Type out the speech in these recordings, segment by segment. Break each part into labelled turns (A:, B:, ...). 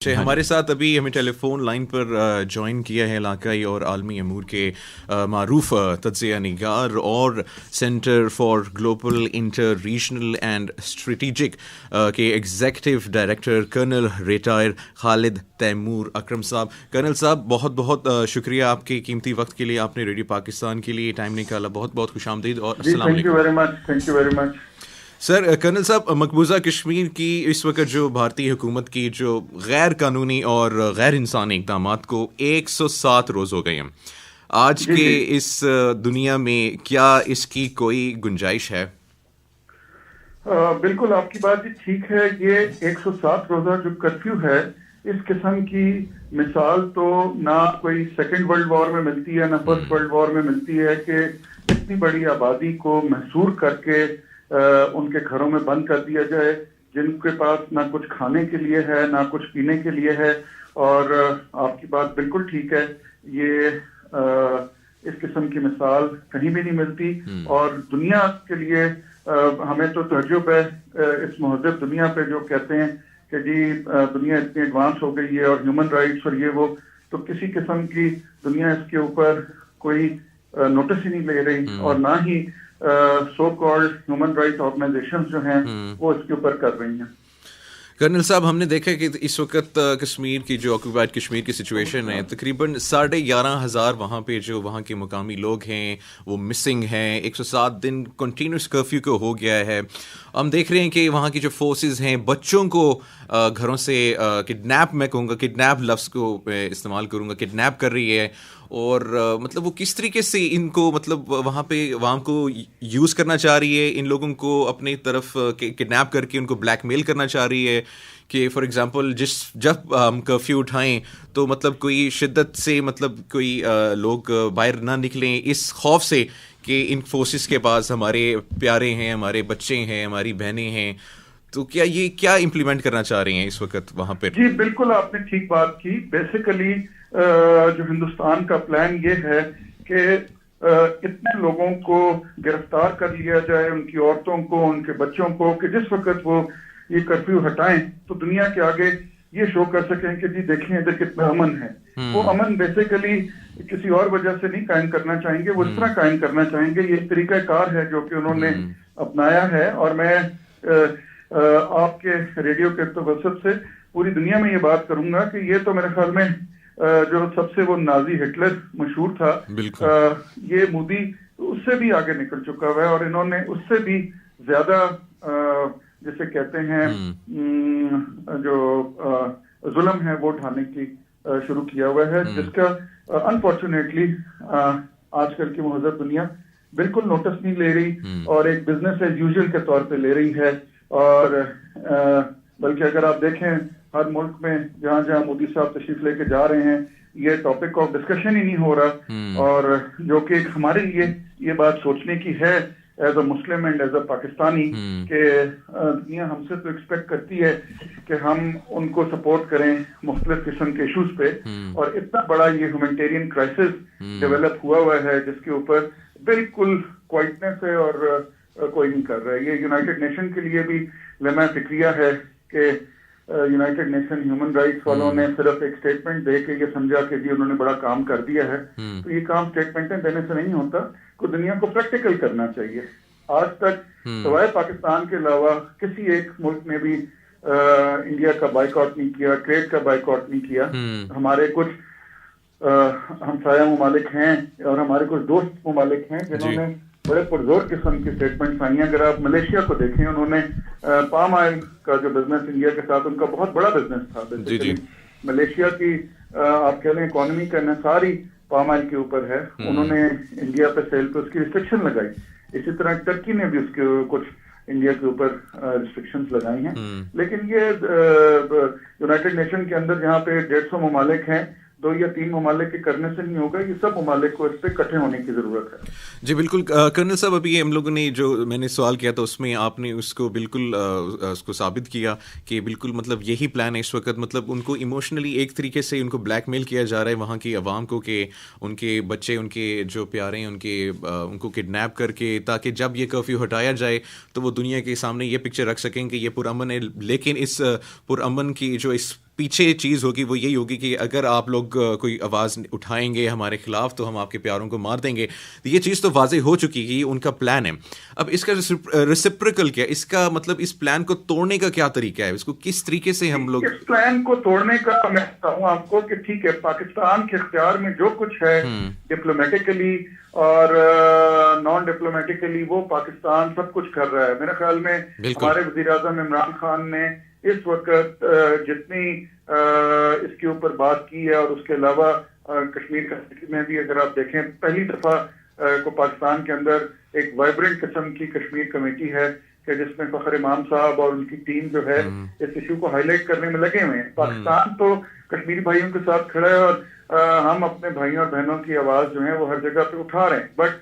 A: ہمارے ساتھ ابھی ہمیں ٹیلی فون لائن پر جوائن کیا ہے علاقائی اور عالمی امور کے معروف تجزیہ نگار اور centre for global inter regional and strategic کے executive director colonel retired Khalid Taimur Akram صاحب. کرنل صاحب بہت بہت شکریہ آپ کے قیمتی وقت کے لیے, آپ نے ریڈیو پاکستان کے لیے ٹائم نکالا. بہت بہت خوش آمدید اور السلام علیکم.
B: Thank you very much.
A: Sir, colonel صاحب, مقبوضہ کشمیر کی اس وقت جو بھارتی حکومت کی جو غیر قانونی اور غیر انسانی اقدامات کو 107 روز ہو گئے ہیں. آج کے اس دنیا میں کیا اس کی کوئی گنجائش ہے؟
B: بالکل آپ کی بات ٹھیک ہے. یہ 107 روزہ جو کرفیو ہے, اس قسم کی مثال تو نہ کوئی سیکنڈ ورلڈ وار میں ملتی ہے نہ فرسٹ ورلڈ وار میں ملتی ہے کہ اتنی بڑی آبادی کو محصور کر کے ان کے گھروں میں بند کر دیا جائے, جن کے پاس نہ کچھ کھانے کے لیے ہے نہ کچھ پینے کے لیے ہے. اور آپ کی بات بالکل ٹھیک ہے, یہ اس قسم کی مثال کہیں بھی نہیں ملتی. اور دنیا کے لیے ہمیں تو تعجب ہے اس مہذب دنیا پہ جو کہتے ہیں کہ جی دنیا اتنی ایڈوانس ہو گئی ہے اور ہیومن رائٹس اور یہ وہ, تو کسی قسم کی دنیا اس کے اوپر کوئی نوٹس ہی نہیں لے رہی, اور نہ ہی so called human right organizations جو ہیں وہ اس کے اوپر کر رہی ہیں.
A: کرنل صاحب, ہم نے دیکھا کہ اس وقت کشمیر کی جو آکوپائڈ کشمیر کی سچویشن ہے, تقریباً 11,500 وہاں پہ جو وہاں کے مقامی لوگ ہیں وہ مسنگ ہیں. 107 دن کنٹینیوس کرفیو کو ہو گیا ہے. ہم دیکھ رہے ہیں کہ وہاں کی جو فورسز ہیں بچوں کو گھروں سے کڈنیپ, میں کہوں گا کڈنیپ لفظ کو استعمال کروں گا, کڈنیپ کر رہی ہے. اور مطلب وہ کس طریقے سے ان کو مطلب وہاں کو یوز کرنا چاہ رہی ہے, ان لوگوں کو اپنی طرف کڈنیپ کر کے ان کو بلیک میل کرنا چاہ رہی ہے کہ فار ایگزامپل جب ہم کرفیو اٹھائیں تو مطلب کوئی شدت سے مطلب کوئی لوگ باہر نہ نکلیں اس خوف سے کہ ان فورسز کے پاس ہمارے پیارے ہیں, ہمارے بچے ہیں, ہماری بہنیں ہیں. تو یہ کیا امپلیمنٹ کرنا چاہ رہی ہیں اس وقت وہاں پہ؟
B: جی بالکل آپ نے ٹھیک بات کی. بیسیکلی جو ہندوستان کا پلان یہ ہے کہ اتنے لوگوں کو گرفتار کر لیا جائے, ان کی عورتوں کو, ان کے بچوں کو, کہ جس وقت وہ یہ کرفیو ہٹائیں تو دنیا کے آگے یہ شو کر سکیں کہ جی دیکھیں ادھر کتنا امن ہے. وہ امن بیسیکلی کسی اور وجہ سے نہیں قائم کرنا چاہیں گے, وہ اس طرح قائم کرنا چاہیں گے. یہ ایک طریقہ کار ہے جو کہ انہوں نے اپنایا ہے. اور میں آپ کے ریڈیو کے توسط سے پوری دنیا میں یہ بات کروں گا کہ یہ تو میرے خیال میں جو سب سے وہ نازی ہٹلر مشہور تھا, یہ مودی اس سے بھی آگے نکل چکا ہوا ہے, اور انہوں نے اس سے بھی زیادہ جسے کہتے ہیں جو ظلم ہے وہ اٹھانے کی شروع کیا ہوا ہے, جس کا انفارچونیٹلی آج کل کی مہذب دنیا بالکل نوٹس نہیں لے رہی اور ایک بزنس ایز یوزول کے طور پہ لے رہی ہے. اور بلکہ اگر آپ دیکھیں ہر ملک میں جہاں جہاں مودی صاحب تشریف لے کے جا رہے ہیں یہ ٹاپک آف ڈسکشن ہی نہیں ہو رہا, اور جو کہ ہمارے لیے یہ بات سوچنے کی ہے as a Muslim and as a Pakistani کہ دنیا ہم سے تو ایکسپیکٹ کرتی ہے کہ ہم ان کو سپورٹ کریں مختلف قسم کے ایشوز پہ, اور اتنا بڑا یہ ہیومینٹیرین کرائسس ڈیولپ ہوا ہے جس کے اوپر بالکل کوائٹنس ہے اور کوئی نہیں کر رہا ہے. یہ یونائٹڈ نیشن کے لیے بھی لمحہ فکریہ ہے کہ یونائٹڈ نیشن ہیومن رائٹس والوں نے صرف ایک اسٹیٹمنٹ دے کے یہ سمجھا کہ جی انہوں نے بڑا کام کر دیا ہے. تو یہ کام اسٹیٹمنٹیں دینے سے نہیں ہوتا, کو دنیا کو پریکٹیکل کرنا چاہیے. آج تک سوائے پاکستان کے علاوہ کسی ایک ملک نے بھی انڈیا کا بائیکاٹ نہیں کیا, ٹریڈ کا بائیکاٹ نہیں کیا. ہمارے کچھ ہمسایہ ممالک ہیں اور ہمارے کچھ دوست ممالک ہیں جنہوں نے بڑے پرزور قسم کی اسٹیٹمنٹس آئی ہیں. اگر آپ ملیشیا کو دیکھیں, انہوں نے پام آئل کا جو بزنس انڈیا کے ساتھ ان کا بہت بڑا بزنس تھا. ملیشیا کی آپ کہہ لیں اکانومی کا انحصار ہی پام آئل کے اوپر ہے. انہوں نے انڈیا پہ سیل پہ اس کی ریسٹرکشن لگائی. اسی طرح ٹرکی نے بھی اس کے کچھ انڈیا کے اوپر ریسٹرکشنز لگائی ہیں. لیکن یہ یونائٹڈ نیشن کے اندر جہاں پہ 150 ممالک ہیں, 2 یا 3 ممالک کے کرنے سے نہیں ہوگا. یہ سب ممالک کو اس پہ اکٹھے ہونے کی ضرورت ہے.
A: جی بالکل. کرنل صاحب, ابھی ہم لوگوں نے جو میں نے سوال کیا تھا اس میں آپ نے اس کو بالکل اس کو ثابت کیا کہ بالکل مطلب یہی پلان ہے اس وقت. مطلب ان کو ایموشنلی ایک طریقے سے ان کو بلیک میل کیا جا رہا ہے وہاں کی عوام کو کہ ان کے بچے, ان کے جو پیارے ہیں ان کو کڈنیپ کر کے, تاکہ جب یہ کرفیو ہٹایا جائے تو وہ دنیا کے سامنے یہ پکچر رکھ سکیں کہ یہ پرامن ہے. لیکن اس پرامن کی جو اس پیچھے چیز ہوگی وہ یہی ہوگی کہ اگر آپ لوگ کوئی آواز اٹھائیں گے ہمارے خلاف تو ہم آپ کے پیاروں کو مار دیں گے. یہ چیز تو واضح ہو چکی ہے, ان کا پلان ہے. اب اس کا ریسپریکل کیا, اس کا مطلب اس پلان کو توڑنے کا کیا طریقہ ہے, اس کو کس طریقے سے ہم لوگ
B: اس پلان کو توڑنے کا میں کہوں آپ کو کہ ٹھیک ہے پاکستان کے اختیار میں جو کچھ ہے ڈپلومیٹیکلی اور نان ڈپلومیٹیکلی وہ پاکستان سب کچھ کر رہا ہے. میرے خیال میں ہمارے وزیر اعظم عمران خان نے اس وقت جتنی اس کے اوپر بات کی ہے, اور اس کے علاوہ کشمیر میں بھی اگر آپ دیکھیں پہلی دفعہ کو پاکستان کے اندر ایک وائبرنٹ قسم کی کشمیر کمیٹی ہے کہ جس میں فخر امام صاحب اور ان کی ٹیم جو ہے اس ایشو کو ہائی لائٹ کرنے میں لگے ہوئے ہیں. پاکستان تو کشمیری بھائیوں کے ساتھ کھڑا ہے اور ہم اپنے بھائیوں اور بہنوں کی آواز جو ہے وہ ہر جگہ پہ اٹھا رہے ہیں. بٹ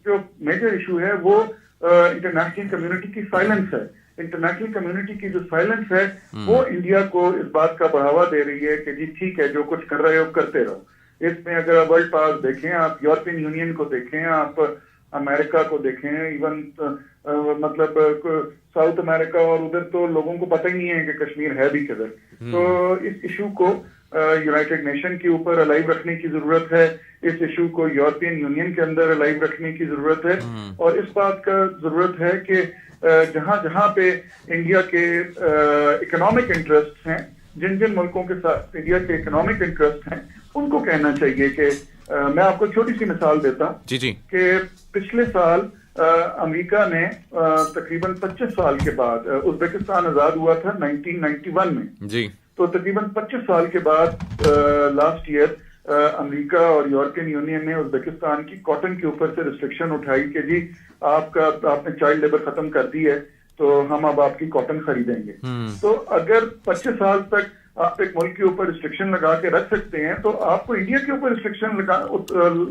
B: جو میجر ایشو ہے وہ انٹرنیشنل کمیونٹی کی سائلنس ہے. انٹرنیشنل کمیونٹی کی جو سائلنس ہے وہ انڈیا کو اس بات کا بڑھاوا دے رہی ہے کہ جی ٹھیک ہے جو کچھ کر رہے ہو کرتے رہو. اس میں اگر ورلڈ پاور دیکھیں, آپ یورپین یونین کو دیکھیں, آپ امریکہ کو دیکھیں, ایون مطلب ساؤتھ امریکہ, اور ادھر تو لوگوں کو پتہ ہی نہیں ہے کہ کشمیر ہے بھی کدھر. تو اس ایشو کو یونائٹڈ نیشن کے اوپر الائیو رکھنے کی ضرورت ہے, اس ایشو کو یورپین یونین کے اندر الائیو رکھنے کی ضرورت ہے, اور اس بات کا ضرورت ہے کہ جہاں جہاں پہ انڈیا کے اکنامک انٹرسٹ ہیں, جن جن ملکوں کے ساتھ انڈیا کے اکنامک انٹرسٹ ہیں, ان کو کہنا چاہیے کہ میں آپ کو چھوٹی سی مثال دیتا ہوں کہ پچھلے سال امریکہ نے تقریباً 25 سال کے بعد, ازبکستان آزاد ہوا تھا 1991 میں, تو تقریباً 25 سال کے بعد لاسٹ ایئر امریکہ اور یورپین یونین نے ازبکستان کی کاٹن کے اوپر سے ریسٹرکشن اٹھائی کہ جی آپ نے چائلڈ لیبر ختم کر دی ہے تو ہم اب آپ کی کاٹن خریدیں گے. تو اگر 25 سال تک آپ ایک ملک کے اوپر ریسٹرکشن لگا کے رکھ سکتے ہیں تو آپ کو انڈیا کے اوپر ریسٹرکشن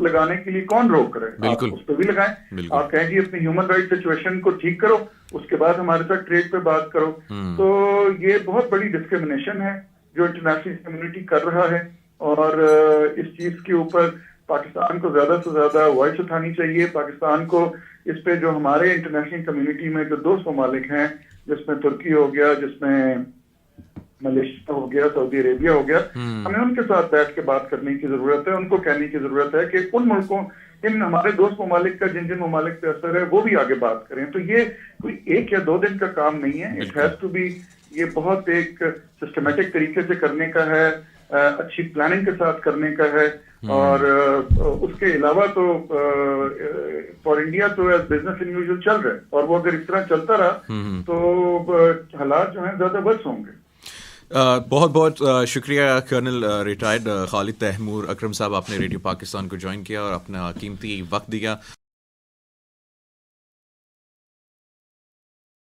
B: لگانے کے لیے کون روک رہے ہیں؟ آپ اس پہ بھی لگائیں. آپ کہیں جی اپنی ہیومن رائٹ سچویشن کو ٹھیک کرو, اس کے بعد ہمارے ساتھ ٹریڈ پہ بات کرو. تو یہ بہت بڑی ڈسکریمنیشن ہے جو انٹرنیشنل کمیونٹی کر رہا ہے, اور اس چیز کے اوپر پاکستان کو زیادہ سے زیادہ وائس اٹھانی چاہیے. پاکستان کو اس پہ جو ہمارے انٹرنیشنل کمیونٹی میں جو دوست ممالک ہیں, جس میں ترکی ہو گیا, جس میں ملیشیا ہو گیا, سعودی عربیہ ہو گیا, ہمیں ان کے ساتھ بیٹھ کے بات کرنے کی ضرورت ہے. ان کو کہنے کی ضرورت ہے کہ ان ملکوں, ان ہمارے دوست ممالک کا جن جن ممالک پہ اثر ہے وہ بھی آگے بات کریں. تو یہ کوئی 1 یا 2 دن کا کام نہیں ہے, اٹ ہیز ٹو بی, یہ بہت ایک سسٹمیٹک طریقے سے کرنے کا ہے, اچھی پلاننگ کے ساتھ کرنے کا ہے. اور اس کے علاوہ تو فار انڈیا تو ایز بزنس ان یوزول چل رہا ہے, اور وہ اگر اس طرح چلتا رہا تو حالات جو ہیں زیادہ بد ہوں گے.
A: بہت بہت شکریہ کرنل ریٹائرڈ خالد تیمور اکرم صاحب, آپ نے ریڈیو پاکستان کو جوائن کیا اور اپنا قیمتی وقت دیا.